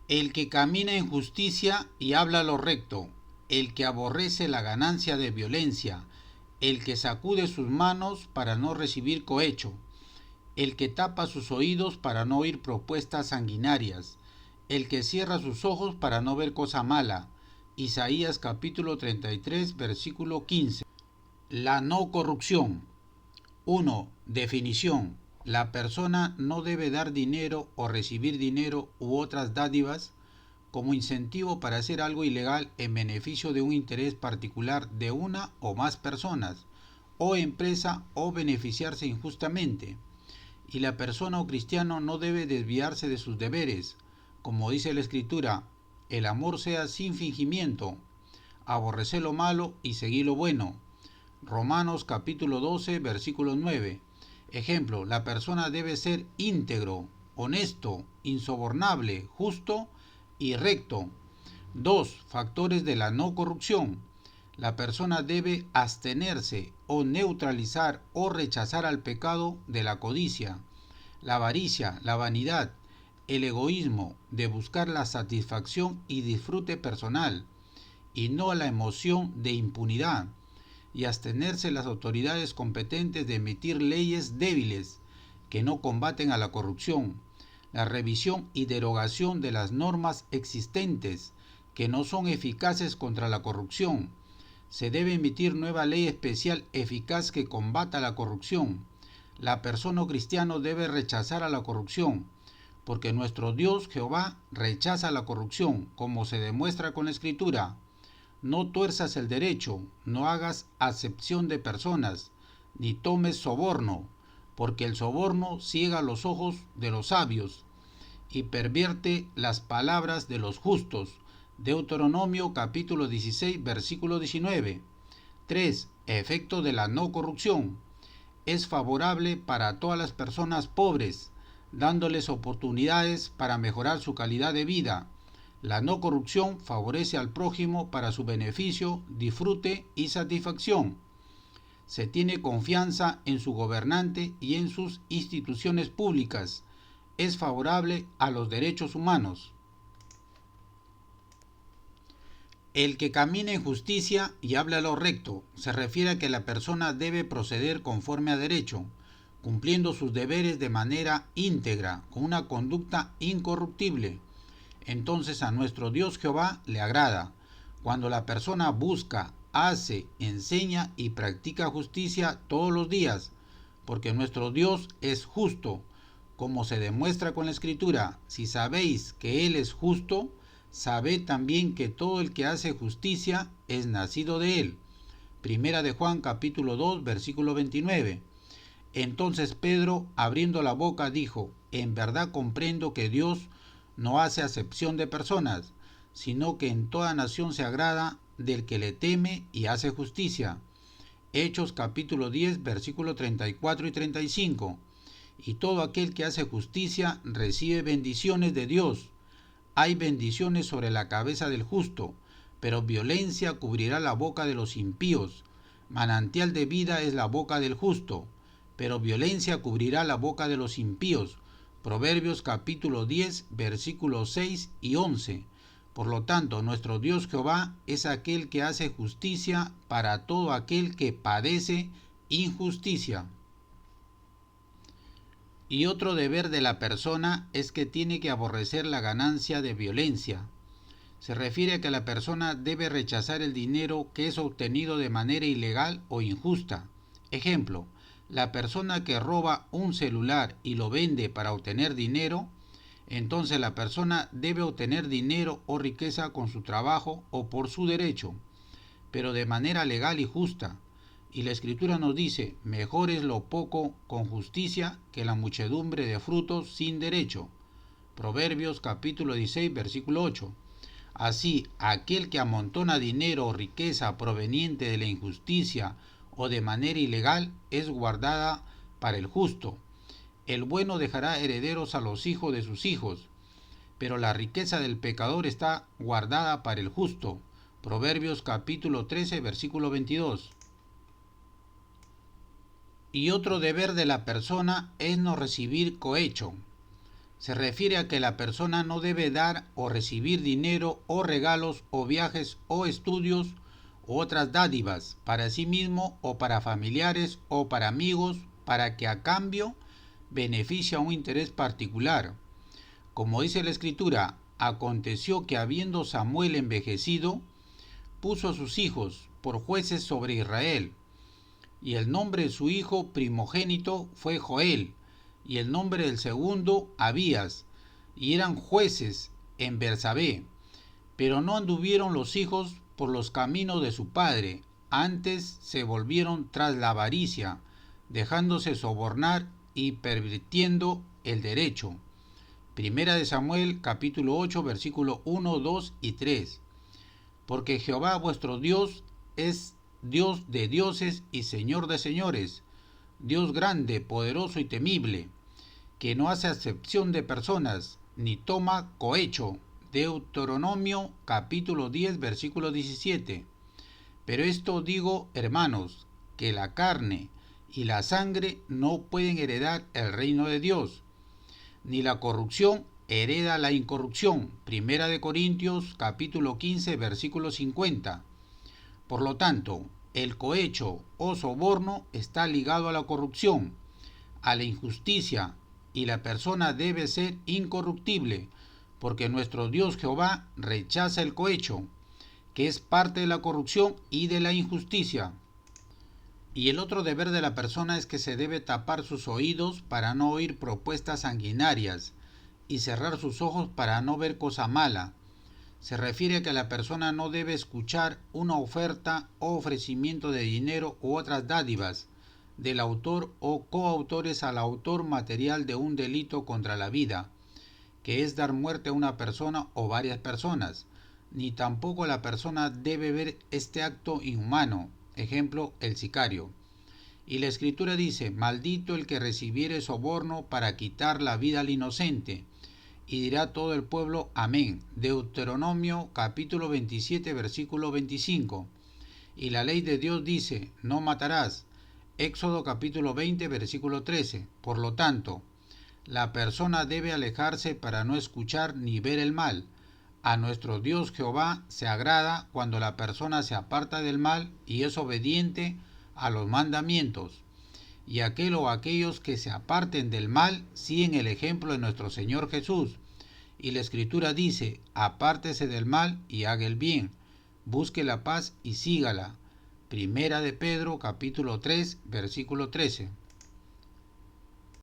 El que camina en justicia y habla lo recto, el que aborrece la ganancia de violencia, el que sacude sus manos para no recibir cohecho, el que tapa sus oídos para no oír propuestas sanguinarias, el que cierra sus ojos para no ver cosa mala. Isaías capítulo 33, versículo 15. La no corrupción. 1. Definición. La persona no debe dar dinero o recibir dinero u otras dádivas como incentivo para hacer algo ilegal en beneficio de un interés particular de una o más personas o empresa o beneficiarse injustamente. Y la persona o cristiano no debe desviarse de sus deberes, como dice la Escritura, el amor sea sin fingimiento, aborrecer lo malo y seguir lo bueno. Romanos capítulo 12, versículo 9. Ejemplo, la persona debe ser íntegro, honesto, insobornable, justo y recto. 2. Factores de la no corrupción. La persona debe abstenerse o neutralizar o rechazar al pecado de la codicia, la avaricia, la vanidad, el egoísmo, de buscar la satisfacción y disfrute personal, y no a la emoción de impunidad, y abstenerse las autoridades competentes de emitir leyes débiles que no combaten a la corrupción, la revisión y derogación de las normas existentes que no son eficaces contra la corrupción. Se debe emitir nueva ley especial eficaz que combata la corrupción. La persona o cristiano debe rechazar a la corrupción, porque nuestro Dios Jehová rechaza la corrupción, como se demuestra con la Escritura. No tuerzas el derecho, no hagas acepción de personas, ni tomes soborno, porque el soborno ciega los ojos de los sabios y pervierte las palabras de los justos. Deuteronomio capítulo 16, versículo 19. 3. Efecto de la no corrupción. Es favorable para todas las personas pobres, dándoles oportunidades para mejorar su calidad de vida. La no corrupción favorece al prójimo para su beneficio, disfrute y satisfacción. Se tiene confianza en su gobernante y en sus instituciones públicas. Es favorable a los derechos humanos. El que camina en justicia y habla lo recto se refiere a que la persona debe proceder conforme a derecho, cumpliendo sus deberes de manera íntegra, con una conducta incorruptible. Entonces a nuestro Dios Jehová le agrada, cuando la persona busca, hace, enseña y practica justicia todos los días, porque nuestro Dios es justo, como se demuestra con la Escritura. Si sabéis que Él es justo, sabed también que todo el que hace justicia es nacido de Él. Primera de Juan capítulo 2, versículo 29. Entonces Pedro, abriendo la boca, dijo: en verdad comprendo que Dios no hace acepción de personas, sino que en toda nación se agrada del que le teme y hace justicia. Hechos capítulo 10, versículo 34 y 35. Y todo aquel que hace justicia recibe bendiciones de Dios. Hay bendiciones sobre la cabeza del justo, pero violencia cubrirá la boca de los impíos. Manantial de vida es la boca del justo, pero violencia cubrirá la boca de los impíos. Proverbios capítulo 10, versículos 6 y 11. Por lo tanto, nuestro Dios Jehová es aquel que hace justicia para todo aquel que padece injusticia. Y otro deber de la persona es que tiene que aborrecer la ganancia de violencia. Se refiere a que la persona debe rechazar el dinero que es obtenido de manera ilegal o injusta. Ejemplo, la persona que roba un celular y lo vende para obtener dinero, entonces la persona debe obtener dinero o riqueza con su trabajo o por su derecho, pero de manera legal y justa. Y la Escritura nos dice: mejor es lo poco con justicia que la muchedumbre de frutos sin derecho. Proverbios capítulo 16, versículo 8. Así, aquel que amontona dinero o riqueza proveniente de la injusticia o de manera ilegal es guardada para el justo. El bueno dejará herederos a los hijos de sus hijos, pero la riqueza del pecador está guardada para el justo. Proverbios capítulo 13, versículo 22. Y otro deber de la persona es no recibir cohecho. Se refiere a que la persona no debe dar o recibir dinero o regalos o viajes o estudios u otras dádivas para sí mismo o para familiares o para amigos para que a cambio beneficie a un interés particular. Como dice la Escritura, aconteció que habiendo Samuel envejecido, puso a sus hijos por jueces sobre Israel. Y el nombre de su hijo primogénito fue Joel, y el nombre del segundo Abías, y eran jueces en Bersabé. Pero no anduvieron los hijos por los caminos de su padre, antes se volvieron tras la avaricia, dejándose sobornar y pervirtiendo el derecho. Primera de Samuel capítulo 8 versículo 1, 2 y 3. Porque Jehová vuestro Dios es Dios de dioses y Señor de señores, Dios grande, poderoso y temible, que no hace acepción de personas, ni toma cohecho. Deuteronomio capítulo 10 versículo 17. Pero esto digo, hermanos, que la carne y la sangre no pueden heredar el reino de Dios, ni la corrupción hereda la incorrupción. Primera de Corintios capítulo 15 versículo 50. Por lo tanto, el cohecho o soborno está ligado a la corrupción, a la injusticia, y la persona debe ser incorruptible, porque nuestro Dios Jehová rechaza el cohecho, que es parte de la corrupción y de la injusticia. Y el otro deber de la persona es que se debe tapar sus oídos para no oír propuestas sanguinarias y cerrar sus ojos para no ver cosa mala. Se refiere a que la persona no debe escuchar una oferta o ofrecimiento de dinero u otras dádivas del autor o coautores al autor material de un delito contra la vida, que es dar muerte a una persona o varias personas, ni tampoco la persona debe ver este acto inhumano, ejemplo, el sicario. Y la Escritura dice, maldito el que recibiere soborno para quitar la vida al inocente. Y dirá todo el pueblo, amén. Deuteronomio capítulo 27 versículo 25. Y la ley de Dios dice, no matarás. Éxodo capítulo 20 versículo 13. Por lo tanto, la persona debe alejarse para no escuchar ni ver el mal. A nuestro Dios Jehová se agrada cuando la persona se aparta del mal y es obediente a los mandamientos. Y aquel o aquellos que se aparten del mal siguen el ejemplo de nuestro Señor Jesús. Y la Escritura dice, apártese del mal y haga el bien, busque la paz y sígala. Primera de Pedro capítulo 3 versículo 13.